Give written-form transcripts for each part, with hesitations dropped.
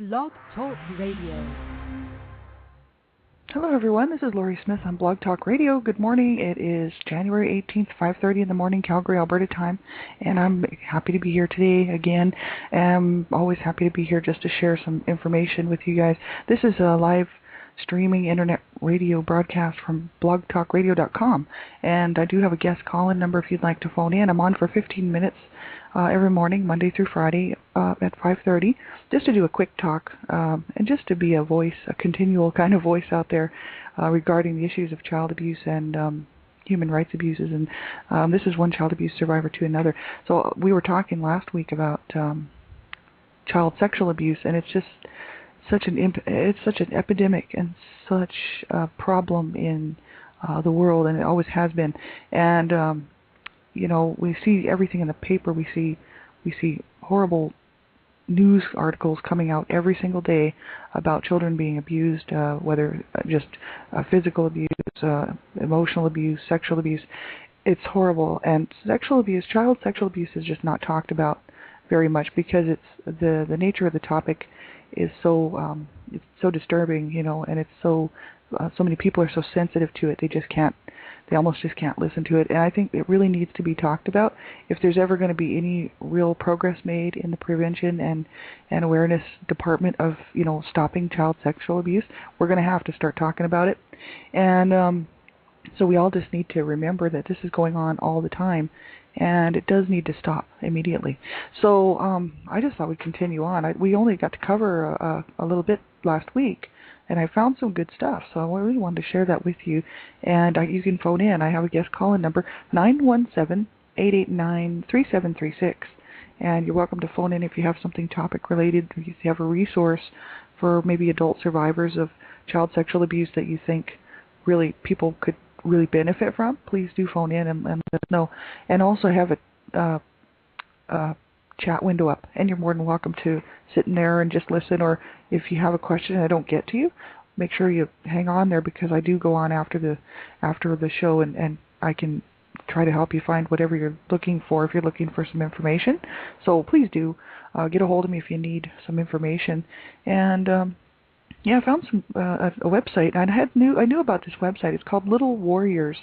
Blog Talk Radio. Hello everyone, this is Laurie Smith on Blog Talk Radio. Good morning. It is January 18th, 5:30 in the morning, Calgary, Alberta time, and I'm happy to be here today again. I'm always happy to be here just to share some information with you guys. This is a live streaming internet radio broadcast from blogtalkradio.com, and I do have a guest call-in number if you'd like to phone in. I'm on for 15 minutes every morning, Monday through Friday at 5:30, just to do a quick talk and just to be a voice, a continual kind of voice out there regarding the issues of child abuse and human rights abuses. And this is one child abuse survivor to another. So we were talking last week about child sexual abuse, and it's just such an epidemic and such a problem in the world, and it always has been. And you know, we see everything in the paper. We see horrible news articles coming out every single day about children being abused, whether just physical abuse, emotional abuse, sexual abuse. It's horrible. And child sexual abuse is just not talked about very much because it's the nature of the topic is so it's so disturbing, you know, and it's so many people are so sensitive to it. They almost just can't listen to it. And I think it really needs to be talked about. If there's ever going to be any real progress made in the prevention and awareness department of, you know, stopping child sexual abuse, we're going to have to start talking about it. And so we all just need to remember that this is going on all the time, and it does need to stop immediately. So I just thought we'd continue on. We only got to cover a little bit last week, and I found some good stuff, so I really wanted to share that with you. And you can phone in. I have a guest call-in number, 917-889-3736. And you're welcome to phone in if you have something topic-related, if you have a resource for maybe adult survivors of child sexual abuse that you think really people could really benefit from. Please do phone in and let us know. And also have a chat window up, and you're more than welcome to sit in there and just listen, or if you have a question and I don't get to you, make sure you hang on there, because I do go on after the show, and I can try to help you find whatever you're looking for if you're looking for some information. So please do get a hold of me if you need some information. And yeah, I found a website, and I knew about this website. It's called Little Warriors,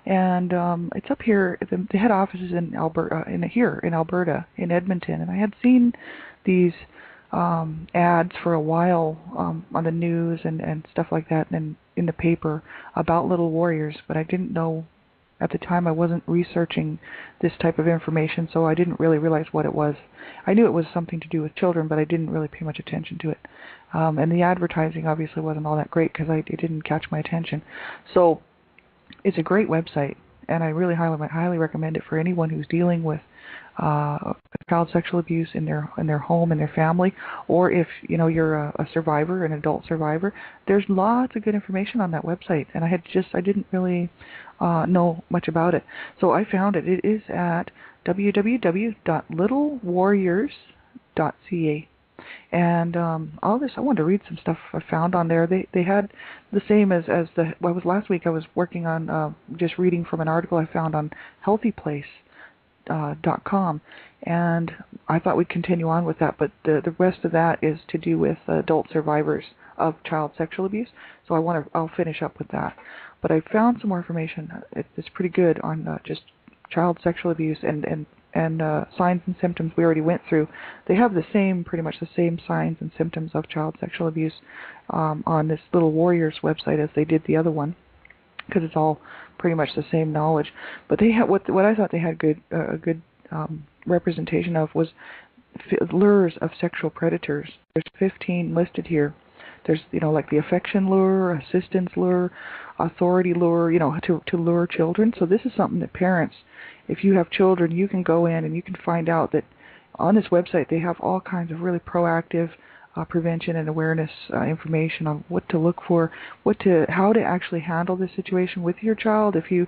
and it's up here. The head office is in Alberta, in Edmonton, and I had seen these ads for a while on the news and stuff like that, and in the paper about Little Warriors, but I didn't know at the time. I wasn't researching this type of information, so I didn't really realize what it was. I knew it was something to do with children, but I didn't really pay much attention to it. And the advertising obviously wasn't all that great because it didn't catch my attention. So it's a great website, and I really highly recommend it for anyone who's dealing with child sexual abuse in their home, in their family, or if you know you're a survivor, an adult survivor. There's lots of good information on that website, and I didn't really know much about it. So I found it. It is at www.littlewarriors.ca. And all this, I wanted to read some stuff I found on there. They had the same as last week. I was working on just reading from an article I found on healthyplace.com, and I thought we'd continue on with that. But the rest of that is to do with adult survivors of child sexual abuse. So I'll finish up with that. But I found some more information. It's pretty good on just child sexual abuse and signs and symptoms we already went through. They have pretty much the same signs and symptoms of child sexual abuse on this Little Warriors website as they did the other one, because it's all pretty much the same knowledge. But they had what I thought they had a good representation of was lures of sexual predators. There's 15 listed here. There's, you know, like the affection lure, assistance lure, authority lure, you know, to lure children. So this is something that parents, if you have children, you can go in and you can find out that on this website they have all kinds of really proactive prevention and awareness information on what to look for, how to actually handle this situation with your child. If you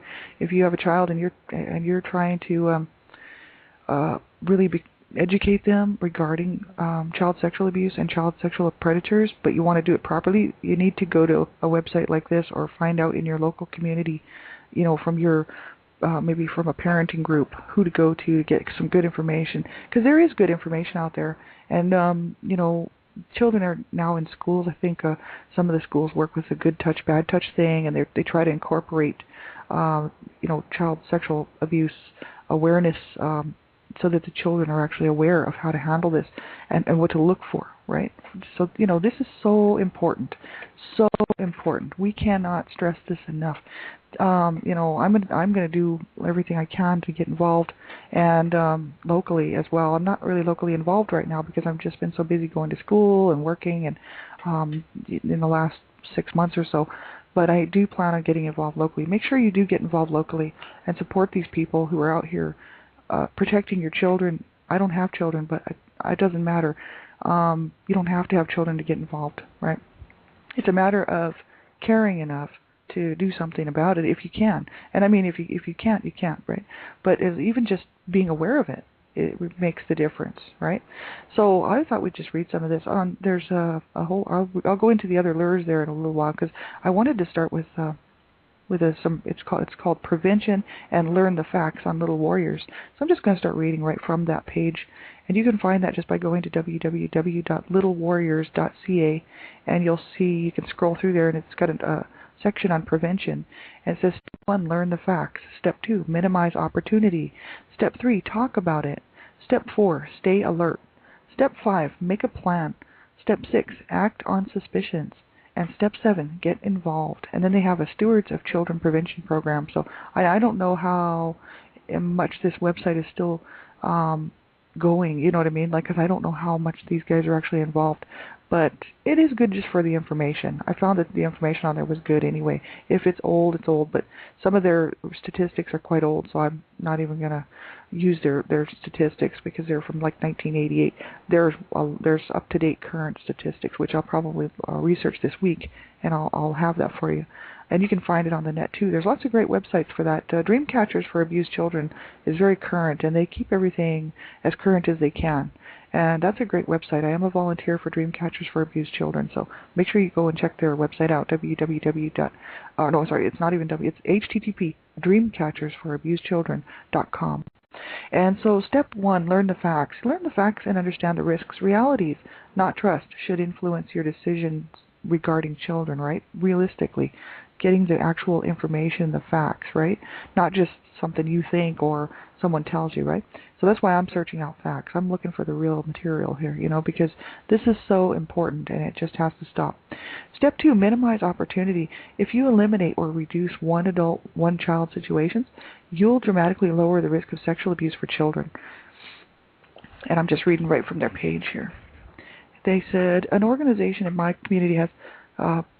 have a child and you're trying to really educate them regarding child sexual abuse and child sexual predators, but you want to do it properly, you need to go to a website like this or find out in your local community, you know, from your maybe from a parenting group, who to go to get some good information, because there is good information out there. And children are now in schools. I think some of the schools work with the good touch, bad touch thing, and they try to incorporate, child sexual abuse awareness, so that the children are actually aware of how to handle this and what to look for, right? So, this is so important. So important. We cannot stress this enough. I'm gonna do everything I can to get involved, and locally as well. I'm not really locally involved right now because I've just been so busy going to school and working, and in the last 6 months or so. But I do plan on getting involved locally. Make sure you do get involved locally and support these people who are out here protecting your children. I don't have children, but it doesn't matter. You don't have to have children to get involved, right? It's a matter of caring enough to do something about it if you can. And I mean, if you can't, you can't, right? But even just being aware of it, it makes the difference, right? So I thought we'd just read some of this. There's a whole. I'll go into the other lures there in a little while because I wanted to start with it's called Prevention and Learn the Facts on Little Warriors. So I'm just going to start reading right from that page, and you can find that just by going to www.littlewarriors.ca, and you'll see, you can scroll through there, and it's got a section on prevention, and it says Step 1, learn the facts. Step 2, minimize opportunity. Step 3, talk about it. Step 4, stay alert. Step 5, make a plan. Step 6, act on suspicions. And Step 7, get involved. And then they have a Stewards of Children Prevention program. So I don't know how much this website is still going, you know what I mean? Because I don't know how much these guys are actually involved. But it is good just for the information. I found that the information on there was good anyway. If it's old, it's old. But some of their statistics are quite old, so I'm not even going to use their statistics because they're from like 1988. There's up-to-date current statistics, which I'll probably research this week, and I'll have that for you. And you can find it on the net too. There's lots of great websites for that. Dreamcatchers for Abused Children is very current, and they keep everything as current as they can. And that's a great website. I am a volunteer for Dreamcatchers for Abused Children, so make sure you go and check their website out, it's http dreamcatchersforabusedchildren.com. And so Step 1, learn the facts. Learn the facts and understand the risks. Realities, not trust, should influence your decisions regarding children, right? Realistically, getting the actual information, the facts, right? Not just something you think or someone tells you, right? So that's why I'm searching out facts. I'm looking for the real material here, because this is so important and it just has to stop. Step 2, minimize opportunity. If you eliminate or reduce one adult, one child situations, you'll dramatically lower the risk of sexual abuse for children. And I'm just reading right from their page here. They said, an organization in my community has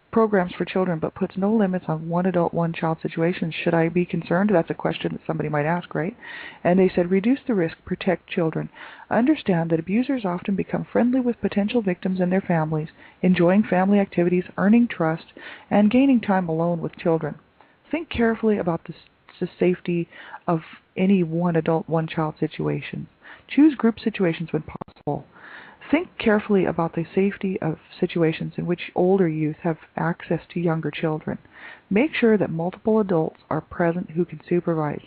programs for children but puts no limits on one adult, one child situations. Should I be concerned? That's a question that somebody might ask, right? And they said, reduce the risk, protect children. Understand that abusers often become friendly with potential victims and their families, enjoying family activities, earning trust, and gaining time alone with children. Think carefully about the safety of any one adult, one child situation. Choose group situations when possible. Think carefully about the safety of situations in which older youth have access to younger children. Make sure that multiple adults are present who can supervise.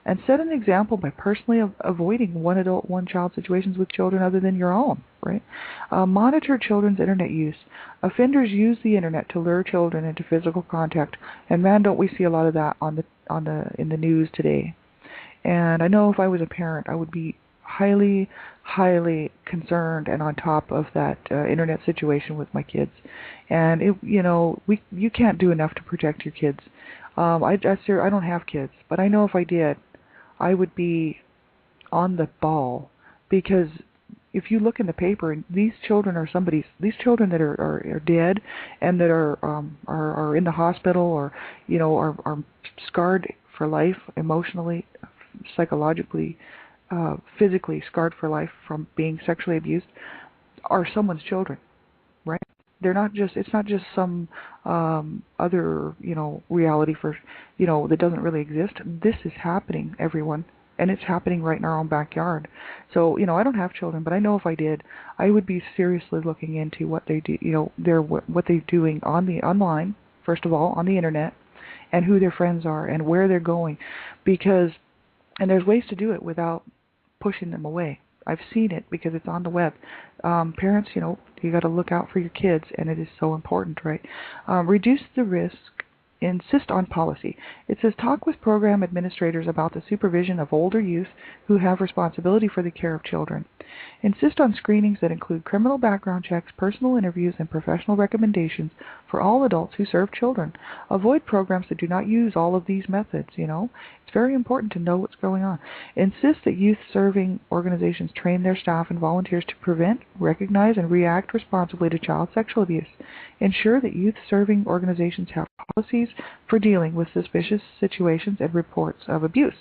And set an example by personally avoiding one adult, one child situations with children other than your own, right? Monitor children's internet use. Offenders use the internet to lure children into physical contact, and man, don't we see a lot of that in the news today. And I know if I was a parent, I would be highly concerned and on top of that internet situation with my kids. And you can't do enough to protect your kids. I don't have kids, but I know if I did, I would be on the ball, because if you look in the paper, these children are these children that are dead and that are in the hospital, or are scarred for life, emotionally, psychologically, physically scarred for life from being sexually abused, are someone's children, right? They're not just, it's not just some other, reality for, that doesn't really exist. This is happening, everyone, and it's happening right in our own backyard. So, I don't have children, but I know if I did, I would be seriously looking into what they do, what they're doing online, first of all, on the internet, and who their friends are and where they're going, and there's ways to do it without pushing them away. I've seen it because it's on the web. Parents, you got to look out for your kids, and it is so important, right? Reduce the risk. Insist on policy. It says talk with program administrators about the supervision of older youth who have responsibility for the care of children. Insist on screenings that include criminal background checks, personal interviews, and professional recommendations for all adults who serve children. Avoid programs that do not use all of these methods, It's very important to know what's going on. Insist that youth-serving organizations train their staff and volunteers to prevent, recognize, and react responsibly to child sexual abuse. Ensure that youth-serving organizations have policies for dealing with suspicious situations and reports of abuse.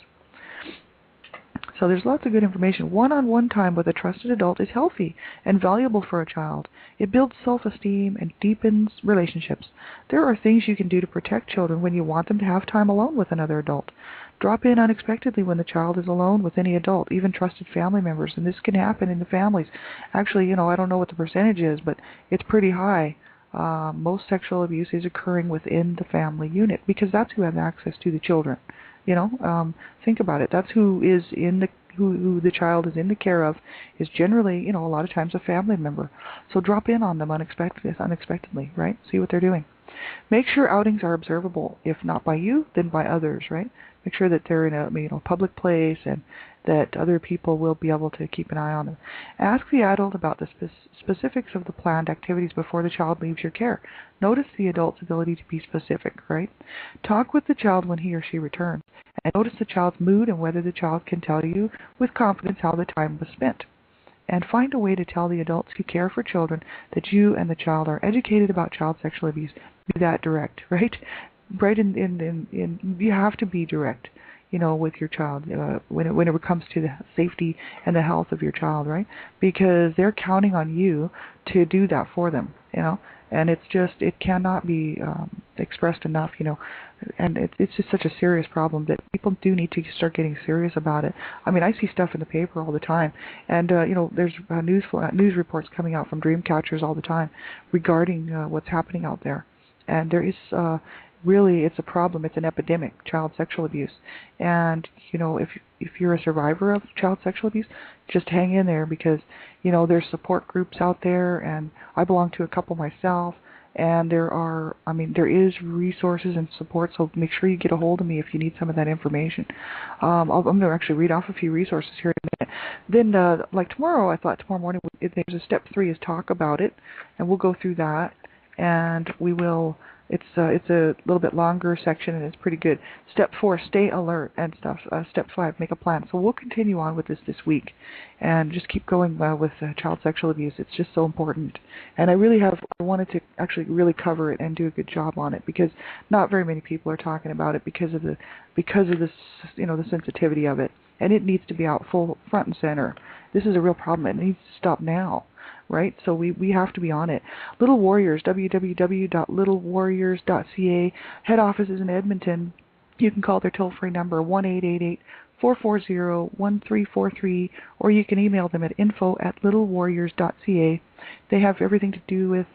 So there's lots of good information. One-on-one time with a trusted adult is healthy and valuable for a child. It builds self-esteem and deepens relationships. There are things you can do to protect children when you want them to have time alone with another adult. Drop in unexpectedly when the child is alone with any adult, even trusted family members, and this can happen in the families. Actually, I don't know what the percentage is, but it's pretty high. Most sexual abuse is occurring within the family unit because that's who has access to the children. Think about it. That's who is who the child is in the care of is generally, a lot of times a family member. So drop in on them unexpectedly, right? See what they're doing. Make sure outings are observable, if not by you, then by others, right? Make sure that they're in a public place and that other people will be able to keep an eye on them. Ask the adult about the specifics of the planned activities before the child leaves your care. Notice the adult's ability to be specific, right? Talk with the child when he or she returns, and notice the child's mood and whether the child can tell you with confidence how the time was spent. And find a way to tell the adults who care for children that you and the child are educated about child sexual abuse. Be that direct, right? You have to be direct, with your child when it comes to the safety and the health of your child, right? Because they're counting on you to do that for them, And it cannot be expressed enough, and it's just such a serious problem that people do need to start getting serious about it. I mean, I see stuff in the paper all the time, and there's news reports coming out from dream catchers all the time regarding what's happening out there, and there is really, it's a problem. It's an epidemic, child sexual abuse, and if you're a survivor of child sexual abuse, just hang in there because there's support groups out there, and I belong to a couple myself. And there is resources and support, so make sure you get a hold of me if you need some of that information. I'm going to actually read off a few resources here in a minute. Then, like tomorrow morning, there's a step 3 is talk about it, and we'll go through that, and we will. It's a little bit longer section, and it's pretty good. Step 4, stay alert and stuff. Step 5, make a plan. So we'll continue on with this week, and just keep going with child sexual abuse. It's just so important, and I wanted to actually really cover it and do a good job on it because not very many people are talking about it because of this, the sensitivity of it, and it needs to be out full front and center. This is a real problem. It needs to stop now. Right? So we have to be on it. Little Warriors, www.littlewarriors.ca. Head office is in Edmonton. You can call their toll-free number 1-888-440-1343, or you can email them at info@littlewarriors.ca. They have everything to do with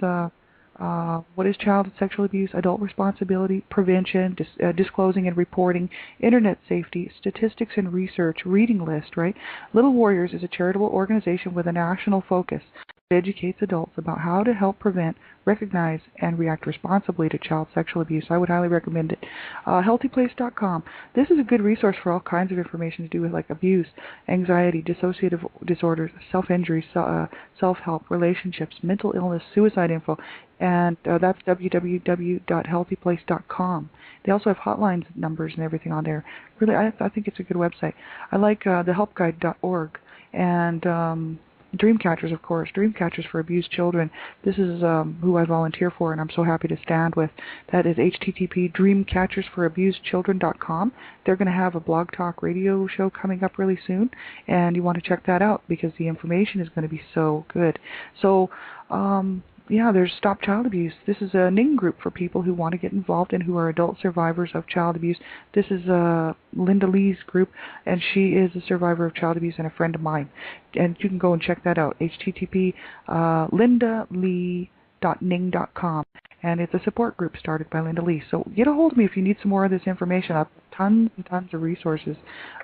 what is child sexual abuse, adult responsibility, prevention, disclosing and reporting, internet safety, statistics and research, reading list, right? Little Warriors is a charitable organization with a national focus. It educates adults about how to help prevent, recognize, and react responsibly to child sexual abuse. I would highly recommend it. Healthyplace.com. This is a good resource for all kinds of information to do with like abuse, anxiety, dissociative disorders, self-injury, self-help, relationships, mental illness, suicide info, and that's www.healthyplace.com. They also have hotlines numbers and everything on there. Really, I think it's a good website. I like thehelpguide.org and Dreamcatchers, of course. Dreamcatchers for Abused Children. This is who I volunteer for, and I'm so happy to stand with. That is http://dreamcatchersforabusedchildren.com. They're going to have a blog talk radio show coming up really soon, and you want to check that out because the information is going to be so good. So, there's Stop Child Abuse. This is a NING group for people who want to get involved and who are adult survivors of child abuse. This is Linda Lee's group, and she is a survivor of child abuse and a friend of mine. And you can go and check that out, http://lindalee.ning.com. and it's a support group started by Linda Lee. So get a hold of me if you need some more of this information. I've tons and tons of resources.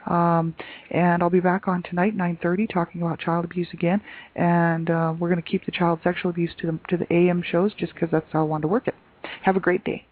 And I'll be back on tonight, 9:30, talking about child abuse again. And we're going to keep the child sexual abuse to the AM shows just because that's how I want to work it. Have a great day.